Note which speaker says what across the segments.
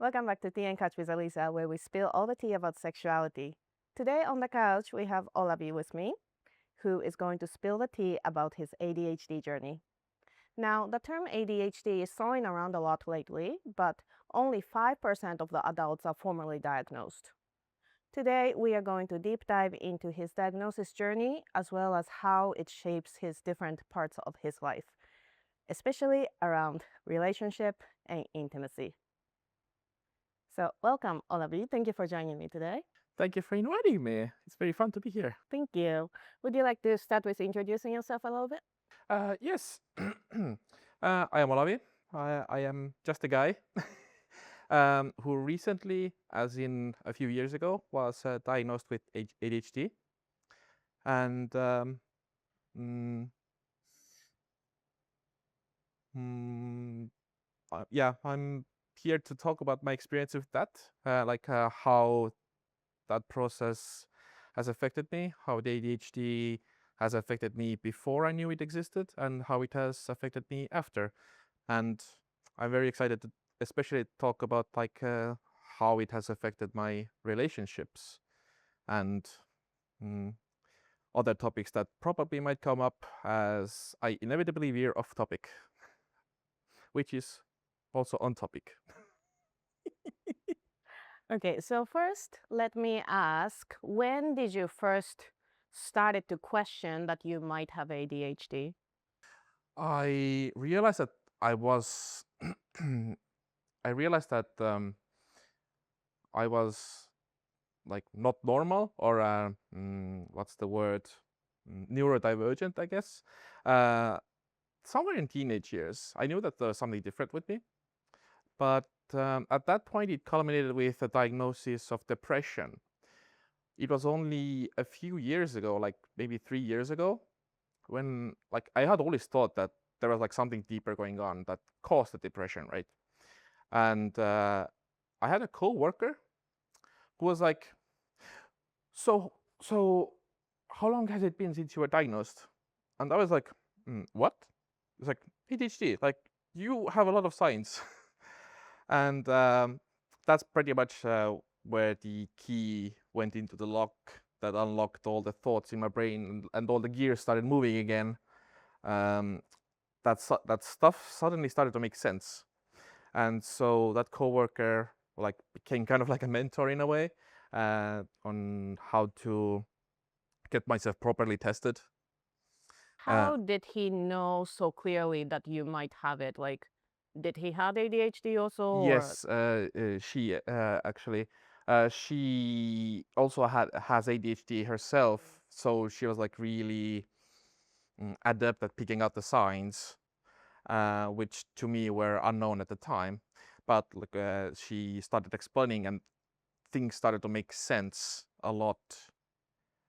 Speaker 1: Welcome back to Tea and Couch with Alisa, where we spill all the tea about sexuality. Today on the couch, we have Olavi with me, who is going to spill the tea about his ADHD journey. Now, the term ADHD is throwing around a lot lately, but only 5% of the adults are formally diagnosed. Today, we are going to deep dive into his diagnosis journey as well as how it shapes his different parts of his life, especially around relationship and intimacy. So, welcome, Olavi. Thank you for joining me today.
Speaker 2: Thank you for inviting me. It's very fun to be here.
Speaker 1: Thank you. Would you like to start with introducing yourself a little bit?
Speaker 2: Yes, I am Olavi. I am just a guy who recently, as in a few years ago, was diagnosed with ADHD. And mm, mm, yeah, I'm here to talk about my experience with that, how that process has affected me, how the ADHD has affected me before I knew it existed, and how it has affected me after. And I'm very excited to especially talk about how it has affected my relationships and mm, other topics that probably might come up as I inevitably veer off topic, which is also on topic.
Speaker 1: Okay, so first, let me ask, when did you first started to question that you might have ADHD?
Speaker 2: I realized that I was I realized that I was like not normal or what's the word, neurodivergent, I guess. Uh, Somewhere in teenage years, I knew that there was something different with me, but at that point, it culminated with a diagnosis of depression. It was only a few years ago, like maybe 3 years ago, when like I had always thought that there was like something deeper going on that caused the depression, right? And I had a coworker who was like, so how long has it been since you were diagnosed? And I was like, what? It's like ADHD. Like you have a lot of signs, and that's pretty much where the key went into the lock that unlocked all the thoughts in my brain, and all the gears started moving again. Um, that stuff suddenly started to make sense, and so that coworker like became kind of like a mentor in a way on how to get myself properly tested. Uh,
Speaker 1: How did he know so clearly that you might have it? Like, did he have ADHD also, or
Speaker 2: yes, she actually, she also has ADHD herself, so she was like really adept at picking out the signs, which to me were unknown at the time. But like she started explaining, and things started to make sense a lot.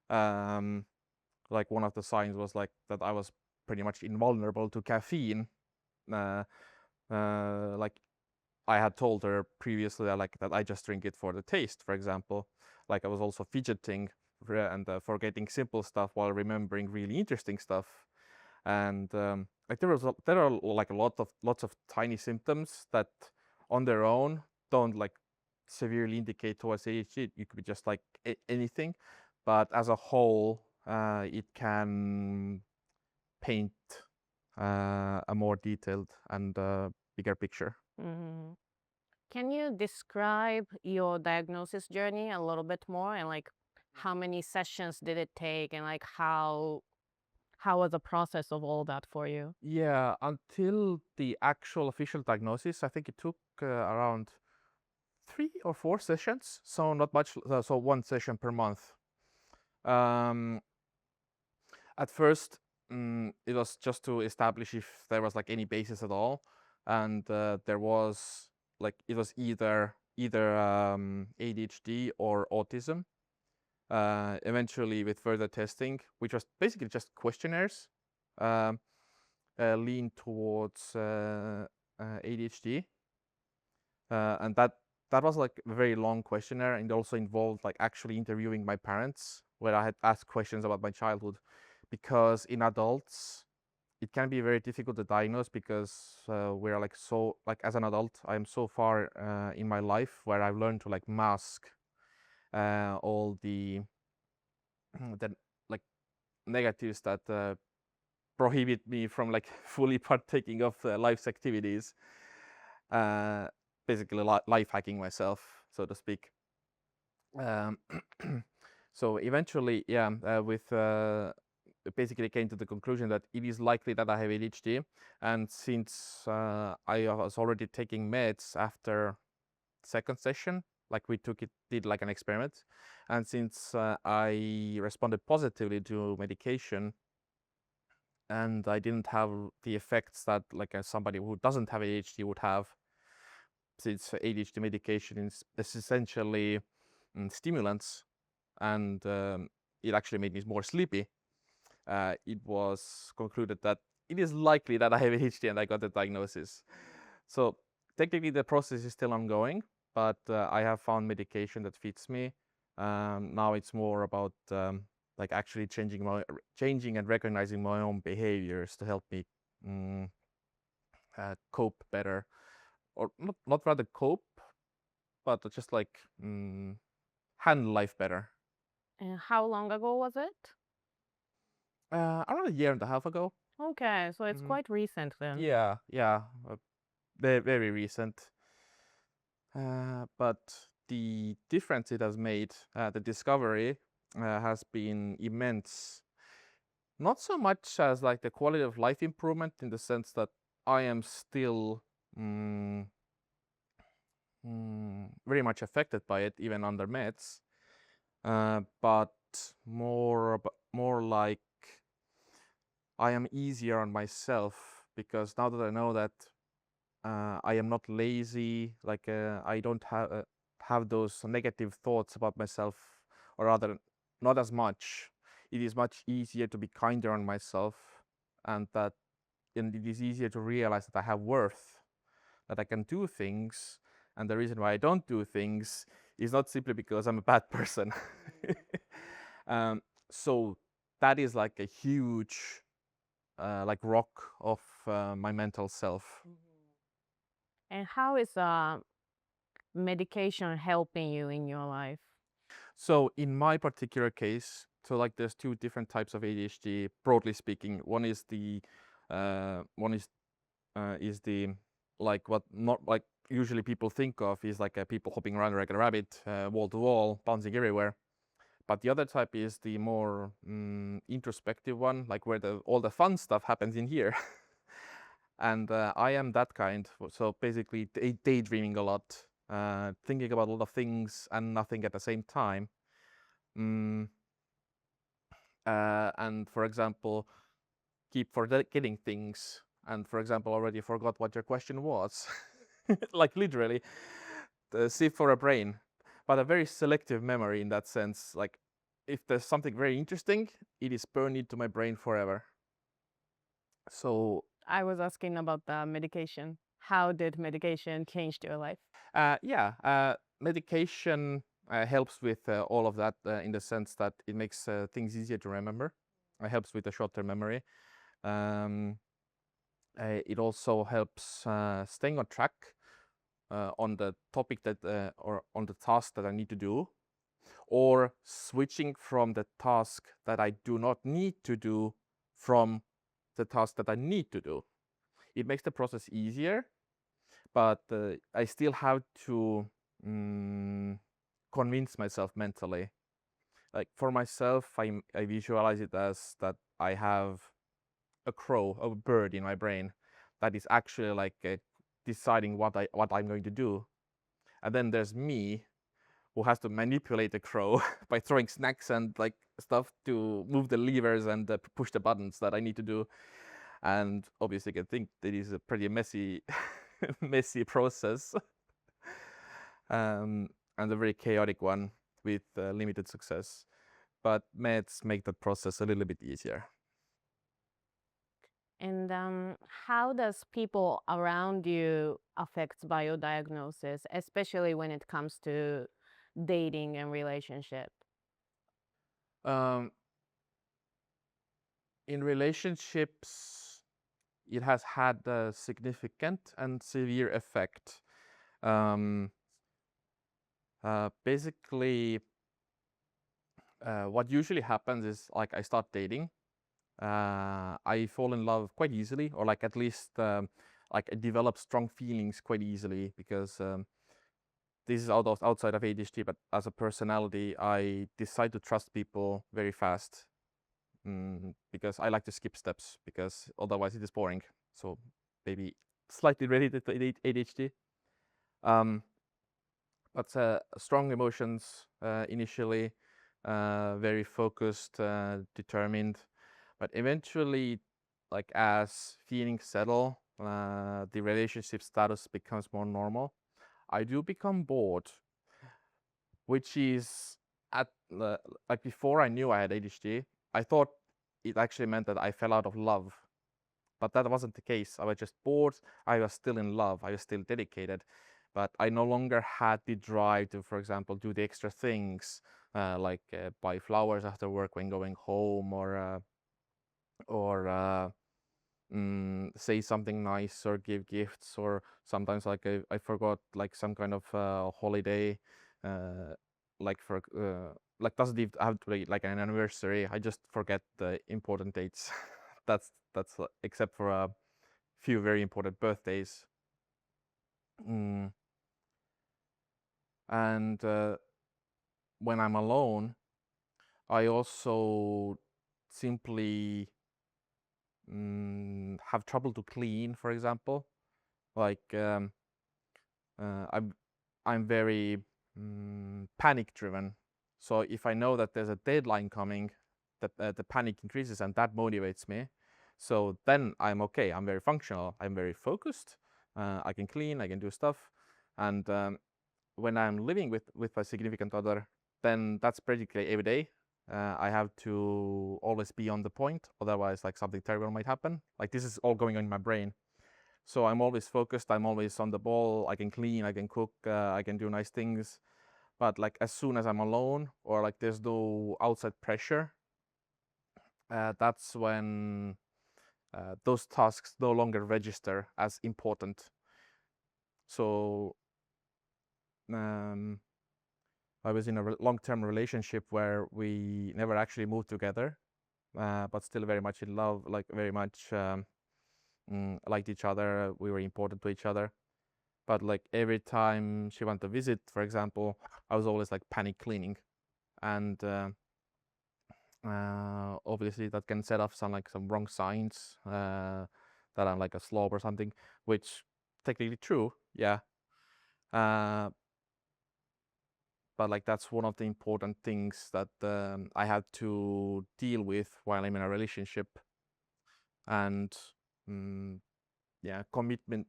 Speaker 2: Um, like one of the signs was like that I was pretty much invulnerable to caffeine. Uh, like I had told her previously that I just drink it for the taste, for example. Like I was also fidgeting and forgetting simple stuff while remembering really interesting stuff. And like there are like lots of tiny symptoms that on their own don't like severely indicate towards ADHD. It could be just like anything, but as a whole, it can paint a more detailed and bigger picture.
Speaker 1: Mhm. Can you describe your diagnosis journey a little bit more and like how many sessions did it take and like how was the process of all that for you?
Speaker 2: Yeah, until the actual official diagnosis, I think it took around 3 or 4 sessions. So not much. So one session per month. Um, at first, it was just to establish if there was like any basis at all, and there was like it was either ADHD or autism. Eventually, with further testing, which was basically just questionnaires, um, leaned towards ADHD, and that was like a very long questionnaire, and also involved like actually interviewing my parents, where I had asked questions about my childhood, because in adults, it can be very difficult to diagnose because we're like so like as an adult, I'm so far in my life where I've learned to like mask all the like negatives that prohibit me from like fully partaking of life's activities. Uh, Basically, life hacking myself, so to speak. Um, so eventually, yeah, with basically came to the conclusion that it is likely that I have ADHD, and since I was already taking meds after second session, like we did like an experiment, and since I responded positively to medication, and I didn't have the effects that like somebody who doesn't have ADHD would have, since ADHD medication is essentially stimulants, and it actually made me more sleepy. It was concluded that it is likely that I have ADHD, and I got the diagnosis. So technically, the process is still ongoing, but I have found medication that fits me. Now it's more about like actually changing and recognizing my own behaviors to help me cope better, or not rather cope, but just like handle life better.
Speaker 1: And how long ago was it?
Speaker 2: Around a year and a half ago.
Speaker 1: Okay, so it's
Speaker 2: hmm
Speaker 1: quite recent then.
Speaker 2: Yeah, very, very recent. But the difference it has made, the discovery, has been immense. Not so much as like the quality of life improvement in the sense that I am still mm, very much affected by it, even under meds, but more like I am easier on myself because now that I know that I am not lazy, like I don't have those negative thoughts about myself, or rather, not as much. It is much easier to be kinder on myself, and it is easier to realize that I have worth, that I can do things, and the reason why I don't do things is not simply because I'm a bad person. um, so that is like a huge like rock of my mental self.
Speaker 1: And how is medication helping you in your life?
Speaker 2: So in my particular case, so like there's two different types of ADHD, broadly speaking. One is the like what not like usually people think of is like people hopping around like a rabbit, wall to wall, bouncing everywhere. But the other type is the more introspective one, like where all the fun stuff happens in here. And I am that kind. So basically, daydreaming a lot, thinking about a lot of things and nothing at the same time. Mm, and for example, keep forgetting things. And for example, already forgot what your question was. Like literally, the sieve for a brain, but a very selective memory in that sense. Like if there's something very interesting, it is burned into my brain forever. So
Speaker 1: I was asking about the medication. How did medication change your life?
Speaker 2: yeah, medication helps with all of that in the sense that it makes things easier to remember. It helps with the short-term memory. Um, it also helps staying on track on the topic that or on the task that I need to do, or switching from the task that I do not need to do from the task that I need to do. It makes the process easier, but I still have to convince myself mentally. Like for myself, I visualize it as that I have a crow, a bird in my brain that is actually like deciding what I'm going to do, and then there's me who has to manipulate the crow by throwing snacks and like stuff to move the levers and push the buttons that I need to do. And obviously, you can think that is a pretty messy, messy process, and a very chaotic one with limited success. But meds make that process a little bit easier.
Speaker 1: And how does people around you affect by your diagnosis, especially when it comes to dating and relationship?
Speaker 2: Um, in relationships, it has had a significant and severe effect. Basically, what usually happens is like I start dating. I fall in love quite easily, or like at least like I develop strong feelings quite easily because this is outside of ADHD, but as a personality, I decide to trust people very fast because I like to skip steps because otherwise it is boring. So maybe slightly related to ADHD. Um, but strong emotions initially, very focused, determined, but eventually, like as feelings settle, the relationship status becomes more normal. I do become bored, which is at like before I knew I had ADHD, I thought it actually meant that I fell out of love, but that wasn't the case. I was just bored. I was still in love. I was still dedicated, but I no longer had the drive to, for example, do the extra things like buy flowers after work when going home, or say something nice or give gifts, or sometimes like I forgot like some kind of holiday, uh, like for like doesn't even have to be like an anniversary. I just forget the important dates. That's except for a few very important birthdays. Mm. And when I'm alone, I also simply have trouble to clean, for example. Like uh, I'm I'm very panic driven. So if I know that there's a deadline coming, the panic increases and that motivates me. So then I'm okay. I'm very functional. I'm very focused. I can clean. I can do stuff. And when I'm living with a significant other, then that's practically every day. I have to always be on the point. Otherwise, like something terrible might happen. Like this is all going on in my brain. So I'm always focused. I'm always on the ball. I can clean. I can cook. I can do nice things. But like as soon as I'm alone or like there's no outside pressure, that's when those tasks no longer register as important. So um, I was in a long-term relationship where we never actually moved together, but still very much in love, like very much liked each other. We were important to each other. But like every time she went to visit, for example, I was always like panic cleaning, and obviously that can set off some wrong signs that I'm like a slob or something, which technically true, yeah. Uh, but like that's one of the important things that I had to deal with while I'm in a relationship, and yeah, commitment.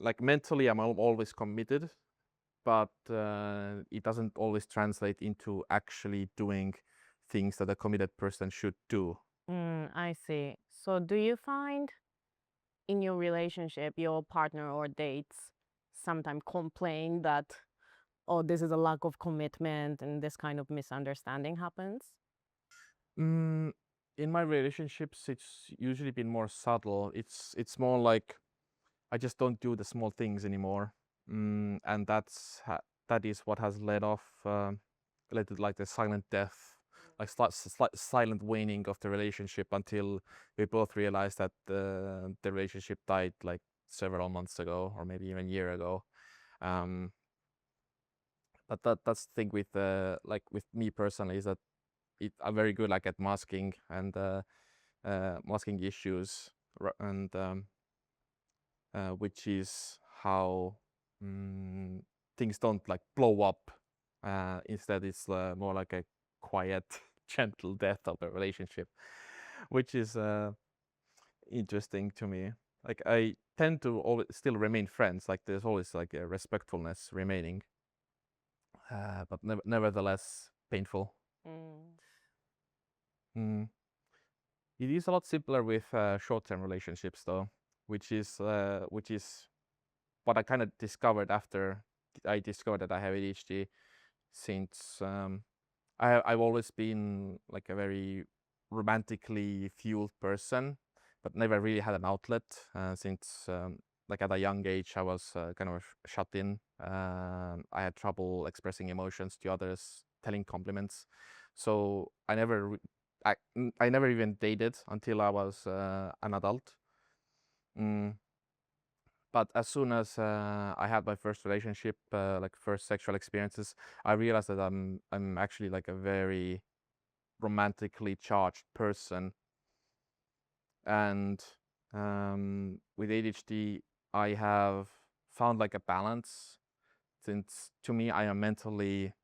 Speaker 2: Like mentally, I'm always committed, but it doesn't always translate into actually doing things that a committed person should do.
Speaker 1: I see. So, do you find in your relationship, your partner or dates sometimes complain that, oh, this is a lack of commitment and this kind of misunderstanding happens?
Speaker 2: Mm, in my relationships, it's usually been more subtle. It's more like I just don't do the small things anymore, and that is what has led to like the silent death, like silent waning of the relationship until we both realized that the relationship died like several months ago or maybe even a year ago. Um, but that's the thing with like with me personally is that I'm very good like at masking and masking issues and which is how things don't like blow up. Instead, it's more like a quiet, gentle death of a relationship, which is interesting to me. Like I tend to always still remain friends. Like there's always like a respectfulness remaining, but nevertheless painful.
Speaker 1: Mm.
Speaker 2: Mm. It is a lot simpler with short-term relationships, though, which is what I kind of discovered after I discovered that I have ADHD. Since I've always been like a very romantically fueled person, but never really had an outlet since like at a young age I was kind of shut in. I had trouble expressing emotions to others, telling compliments, so I never even dated until I was an adult. Mm. But as soon as I had my first relationship, like first sexual experiences, I realized that I'm actually like a very romantically charged person, and with ADHD, I have found like a balance, since to me I am mentally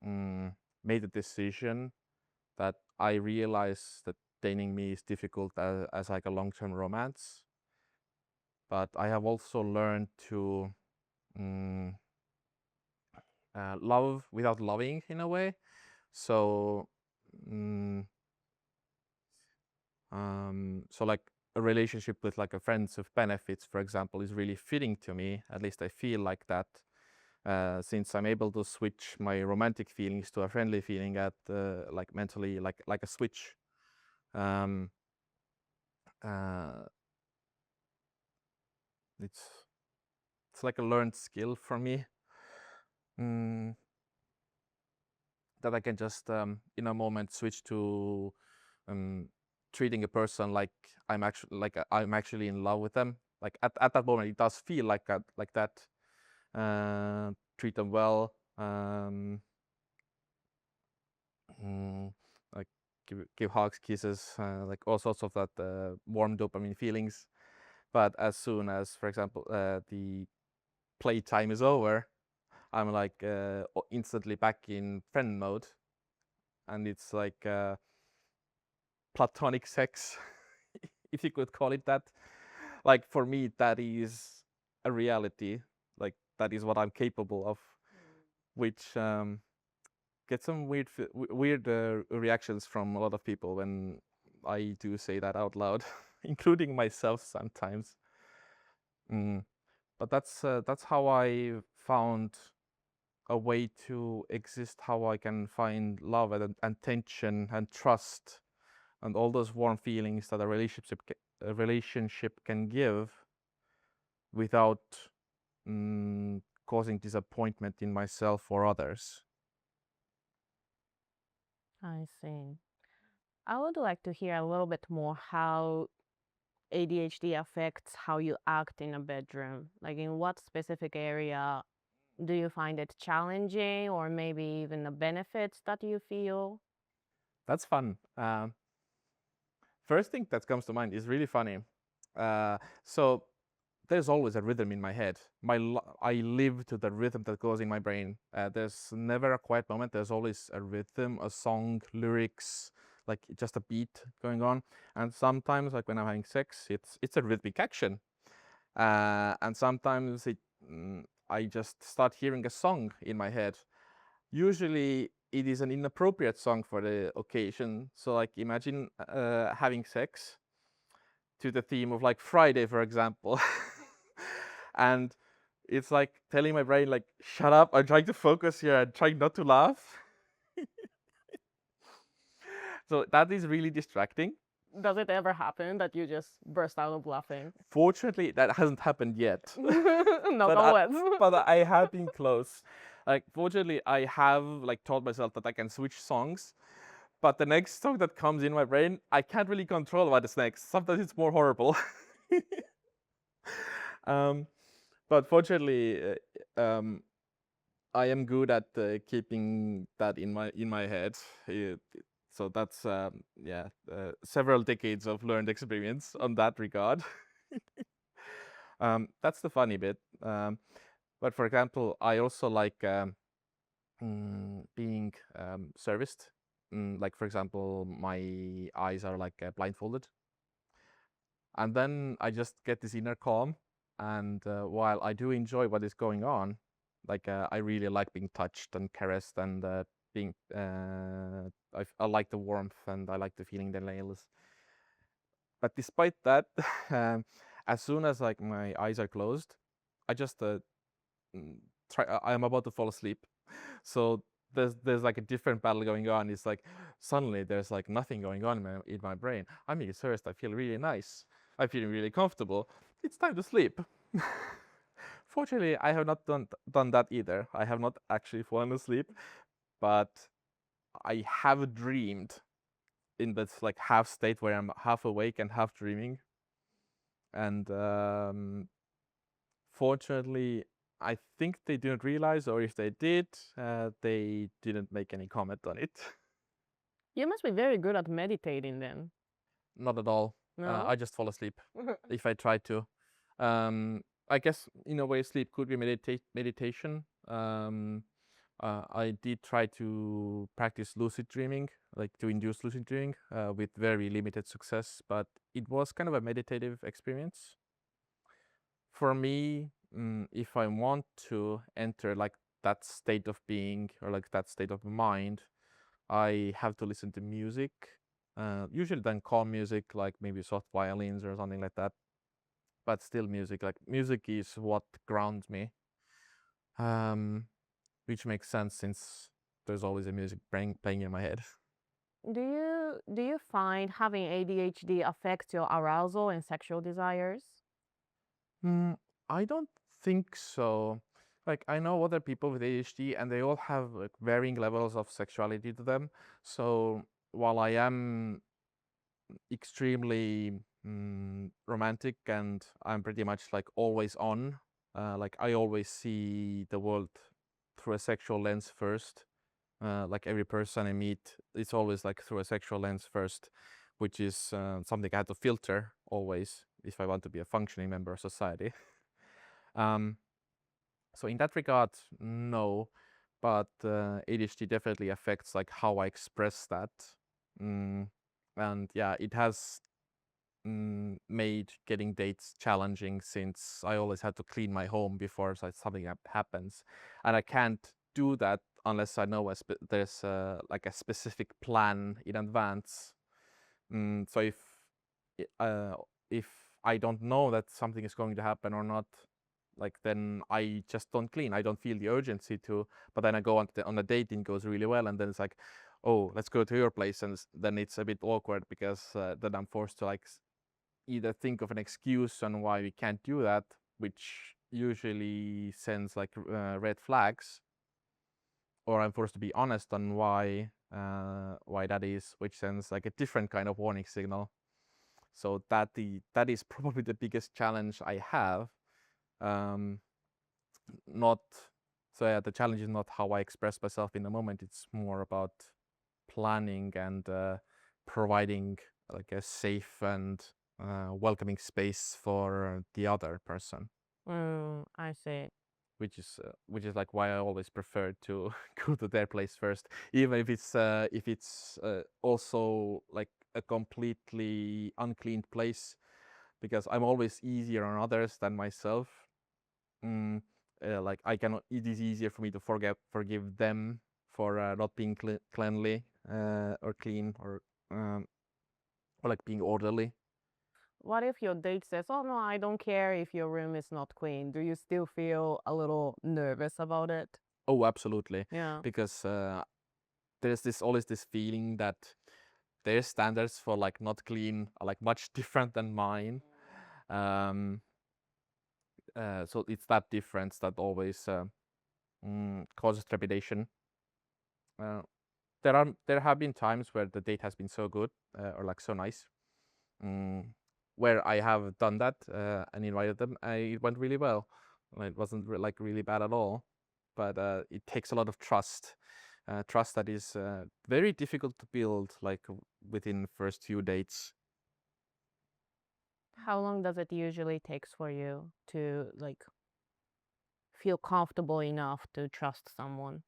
Speaker 2: made a decision that I realize that dating me is difficult as like a long-term romance, but I have also learned to mm, love without loving in a way. So, mm, so like a relationship with like a friends with benefits, for example, is really fitting to me. At least I feel like that, since I'm able to switch my romantic feelings to a friendly feeling at like mentally, like a switch. Um, uh, it's it's like a learned skill for me. Mm, that I can just in a moment switch to um, treating a person like I'm actually in love with them. Like at that moment, it does feel like that. Treat them well. Mm, like give hugs, kisses, like all sorts of that warm dopamine feelings. But as soon as, for example, the playtime is over, I'm like instantly back in friend mode, and it's like platonic sex, if you could call it that. Like for me, that is a reality. Like that is what I'm capable of, which gets some weird reactions from a lot of people when I do say that out loud, including myself sometimes. Mm. But that's how I found a way to exist, how I can find love and tension and trust and all those warm feelings that a relationship can give without causing disappointment in myself or others.
Speaker 1: I see. I would like to hear a little bit more how ADHD affects how you act in a bedroom. Like, in what specific area do you find it challenging, or maybe even the benefits that you feel?
Speaker 2: That's fun. First thing that comes to mind is really funny. So there's always a rhythm in my head. I live to the rhythm that goes in my brain. There's never a quiet moment. There's always a rhythm, a song, lyrics, like just a beat going on. And sometimes, like when I'm having sex, it's a rhythmic action. And sometimes I just start hearing a song in my head. Usually, it is an inappropriate song for the occasion. So, like, imagine having sex to the theme of like Friday, for example. And it's like telling my brain, like, shut up, I'm trying to focus here, I'm trying not to laugh. So that is really distracting.
Speaker 1: Does it ever happen that you just burst out of laughing?
Speaker 2: Fortunately, that hasn't happened yet.
Speaker 1: Knock
Speaker 2: but
Speaker 1: on
Speaker 2: I,
Speaker 1: wood.
Speaker 2: but I have been close. Like, fortunately, I have like told myself that I can switch songs. But the next song that comes in my brain, I can't really control what is next. Sometimes it's more horrible. um, but fortunately, I am good at keeping that in my head. So that's yeah, several decades of learned experience on that regard. That's the funny bit. But for example, I also like being serviced. Like for example, my eyes are like blindfolded, and then I just get this inner calm. And while I do enjoy what is going on, like I really like being touched and caressed, and being I like the warmth, and I like the feeling the nails. But despite that, um, as soon as like my eyes are closed, I just try. I'm about to fall asleep, so there's like a different battle going on. It's like suddenly there's like nothing going on in my brain. I'm being serious. I feel really nice. I'm feeling really comfortable. It's time to sleep. Fortunately, I have not done that either. I have not actually fallen asleep, but I have dreamed in this like half state where I'm half awake and half dreaming. And fortunately, I think they didn't realize, or if they did, they didn't make any comment on it.
Speaker 1: You must be very good at meditating then.
Speaker 2: Not at all.
Speaker 1: No?
Speaker 2: I just fall asleep if I try to. I guess in a way, sleep could be meditation. I did try to practice lucid dreaming, like to induce lucid dreaming, with very limited success, but it was kind of a meditative experience. For me, if I want to enter like that state of being or like that state of mind, I have to listen to music. Usually then calm music, like maybe soft violins or something like that. But still music. Like music is what grounds me. Which makes sense since there's always a music playing in my head.
Speaker 1: Do you find having ADHD affects your arousal and sexual desires?
Speaker 2: I don't think so. Like I know other people with ADHD and they all have like varying levels of sexuality to them. So while I am extremely romantic and I'm pretty much like always on, like I always see the world through a sexual lens first. Like every person I meet, it's always like through a sexual lens first, which is something I had to filter always if I want to be a functioning member of society. um, so in that regard, no, but ADHD definitely affects like how I express that. Mm, and yeah, it has made getting dates challenging since I always had to clean my home before something happens, and I can't do that unless I know there's like a specific plan in advance. So uh, if I don't know that something is going to happen or not, like then I just don't clean. I don't feel the urgency to, but then I go on a date and it goes really well, and then it's like, oh, let's go to your place, and then it's a bit awkward because then I'm forced to like either think of an excuse on why we can't do that, which usually sends like red flags, or I'm forced to be honest on why that is, which sends like a different kind of warning signal. So that is probably the biggest challenge I have. Um, not so yeah, the challenge is not how I express myself in the moment. It's more about planning and providing like a safe and welcoming space for the other person,
Speaker 1: I see.
Speaker 2: which is like why I always prefer to go to their place first, even if it's also like a completely uncleaned place, because I'm always easier on others than myself. Mm, like it is easier for me to forgive them for not being cleanly or clean um, or like being orderly.
Speaker 1: What if your date says, "Oh no, I don't care if your room is not clean"? Do you still feel a little nervous about it?
Speaker 2: Oh, absolutely,
Speaker 1: Yeah.
Speaker 2: because there's this always this feeling that their standards for like not clean are like much different than mine. Um, so it's that difference that always causes trepidation. Uh, there have been times where the date has been so good or like so nice, mm, where I have done that and invited them. It went really well. It wasn't like really bad at all, but it takes a lot of trust. Trust that is very difficult to build like within the first few dates.
Speaker 1: How long does it usually takes for you to like feel comfortable enough to trust someone?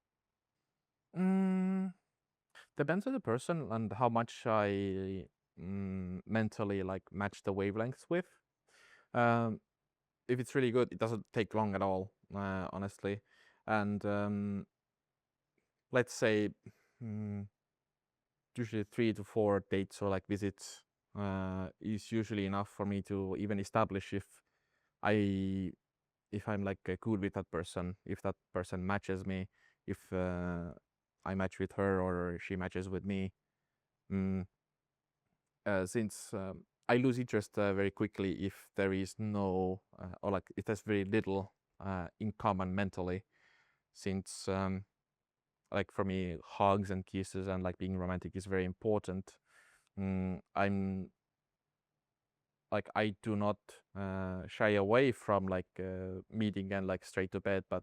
Speaker 2: Mm, Depends on the person and how much I mentally like match the wavelengths with. Um, if it's really good, it doesn't take long at all, honestly. And let's say mm, usually 3 to 4 dates or like visits is usually enough for me to even establish I if I'm like good with that person, if that person matches me, if I match with her or she matches with me. Mm, since I lose interest very quickly if there is no or like if there's very little in common mentally, since like for me hugs and kisses and like being romantic is very important. I'm like I do not shy away from like meeting and like straight to bed, but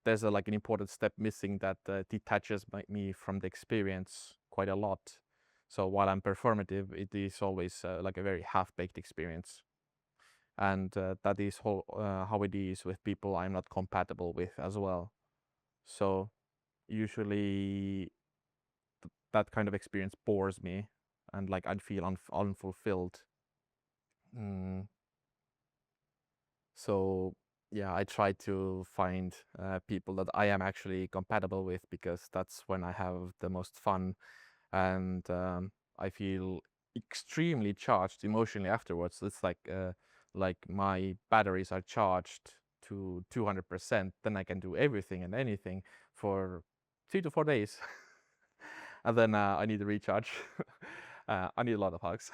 Speaker 2: there's like an important step missing that detaches me from the experience quite a lot. So while I'm performative, it is always like a very half-baked experience, and that is how it is with people I'm not compatible with as well. So usually that kind of experience bores me, and like I'd feel unfulfilled. Mm, so yeah, I try to find people that I am actually compatible with, because that's when I have the most fun, and I feel extremely charged emotionally afterwards. It's like my batteries are charged to 200%. Then I can do everything and anything for 3 to 4 days, and then I need to recharge. I need a lot of hugs.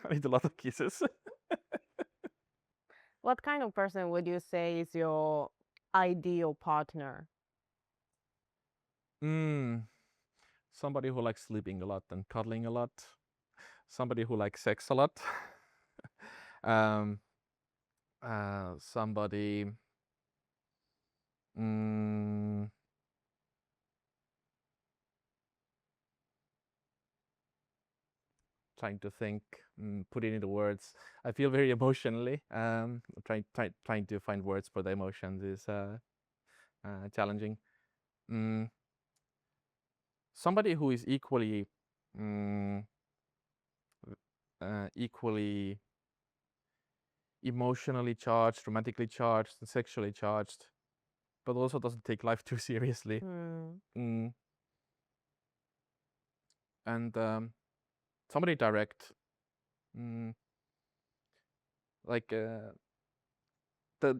Speaker 2: I need a lot of kisses.
Speaker 1: What kind of person would you say is your ideal partner?
Speaker 2: Mm, somebody who likes sleeping a lot and cuddling a lot. Somebody who likes sex a lot. um, somebody. Mm, trying to think, put it into words. I feel very emotionally. Trying to find words for the emotions is challenging. Mm, somebody who is mm, equally emotionally charged, romantically charged, and sexually charged, but also doesn't take life too seriously.
Speaker 1: Hmm.
Speaker 2: Mm, and somebody direct, mm, like the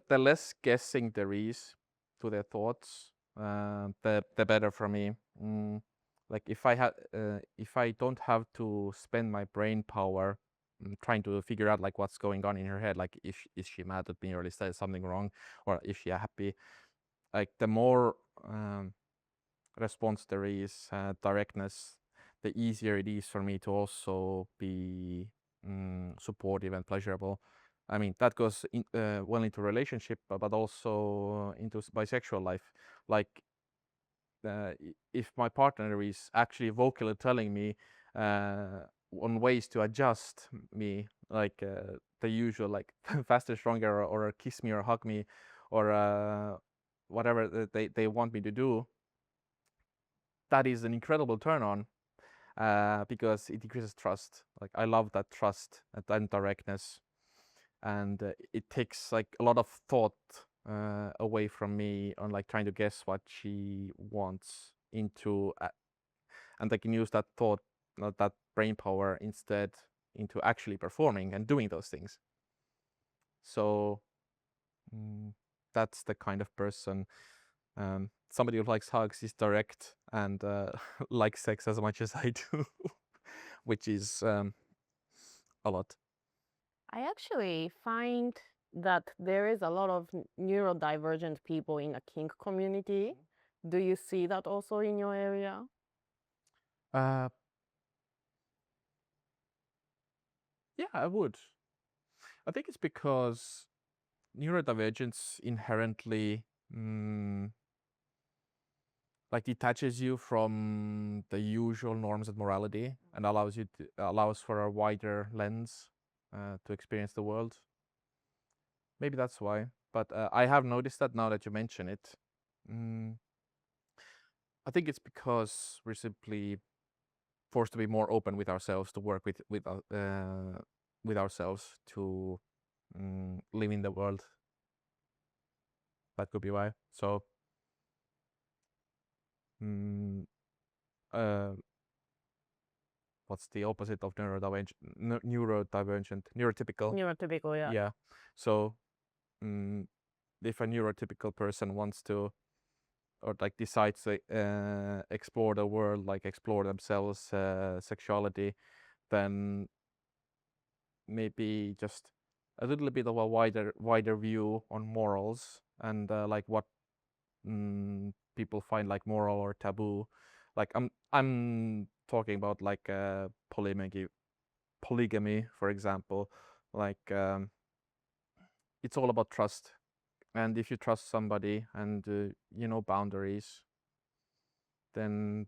Speaker 2: less guessing there is to their thoughts, the better for me. Like if I don't have to spend my brain power trying to figure out like what's going on in her head, like if is she mad at me or is there something wrong, or is she happy, like the more response there is, directness, the easier it is for me to also be supportive and pleasurable. I mean, that goes well into relationship, but also into bisexual life. Like, if my partner is actually vocally telling me on ways to adjust me, like the usual, like faster, stronger, or kiss me or hug me, or whatever they want me to do, that is an incredible turn on, because it increases trust. Like I love that trust and directness, and it takes like a lot of thought away from me on like trying to guess what she wants into, and I can use that thought, that brain power instead into actually performing and doing those things. So that's the kind of person. Somebody who likes hugs, is direct, and likes sex as much as I do, which is a lot.
Speaker 1: I actually find that there is a lot of neurodivergent people in a kink community. Do you see that also in your area?
Speaker 2: Uh, yeah, I would. I think it's because neurodivergence inherently like detaches you from the usual norms of morality and allows for a wider lens to experience the world. Maybe that's why. But I have noticed that now that you mention it. Mm, I think it's because we're simply forced to be more open with ourselves, to work with ourselves, to live in the world. That could be why. So, mm, uh, what's the opposite of neurodivergent? Neurodivergent, neurotypical.
Speaker 1: Neurotypical, yeah.
Speaker 2: Yeah. So, mm, if a neurotypical person wants to, or like decides to explore the world, like explore themselves, sexuality, then maybe just a little bit of a wider view on morals and like what people find like moral or taboo. Like I'm talking about like polygamy, for example. Like it's all about trust, and if you trust somebody and you know boundaries, then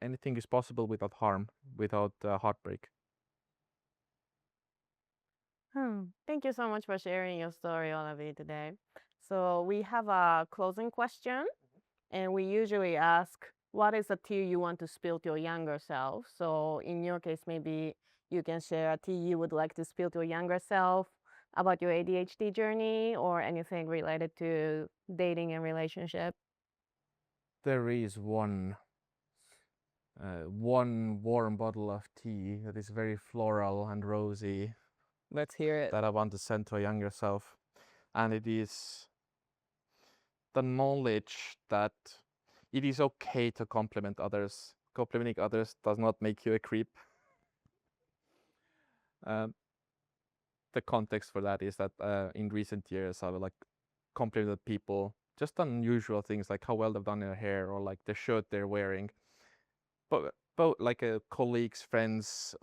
Speaker 2: anything is possible without harm, without heartbreak.
Speaker 1: Thank you so much for sharing your story, Olavi, today. So we have a closing question, and we usually ask, what is a tea you want to spill to your younger self? So in your case, maybe you can share a tea you would like to spill to your younger self about your ADHD journey or anything related to dating and relationship.
Speaker 2: There is one warm bottle of tea that is very floral and rosy
Speaker 1: Let's hear it.
Speaker 2: that I want to send to a younger self, and it is the knowledge that it is okay to compliment others. Complimenting others does not make you a creep. The context for that is that in recent years I've like complimented people just on unusual things like how well they've done their hair or like the shirt they're wearing. But like colleagues, friends,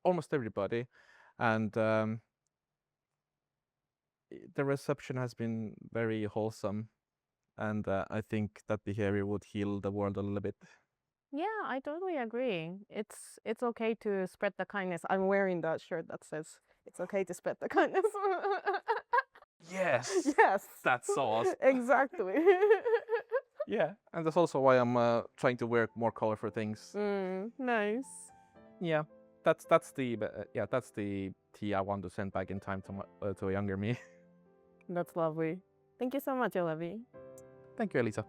Speaker 2: almost everybody, and the reception has been very wholesome, and I think that behavior would heal the world a little bit.
Speaker 1: Yeah, I totally agree. It's okay to spread the kindness. I'm wearing that shirt that says it's okay to spread the kindness.
Speaker 2: Yes,
Speaker 1: Yes.
Speaker 2: that's so awesome.
Speaker 1: Exactly.
Speaker 2: Yeah, and that's also why I'm trying to wear more colorful things.
Speaker 1: Nice.
Speaker 2: Yeah, that's the tea I want to send back in time to a younger me.
Speaker 1: That's lovely. Thank you so much, Olavi.
Speaker 2: Thank you, Elisa.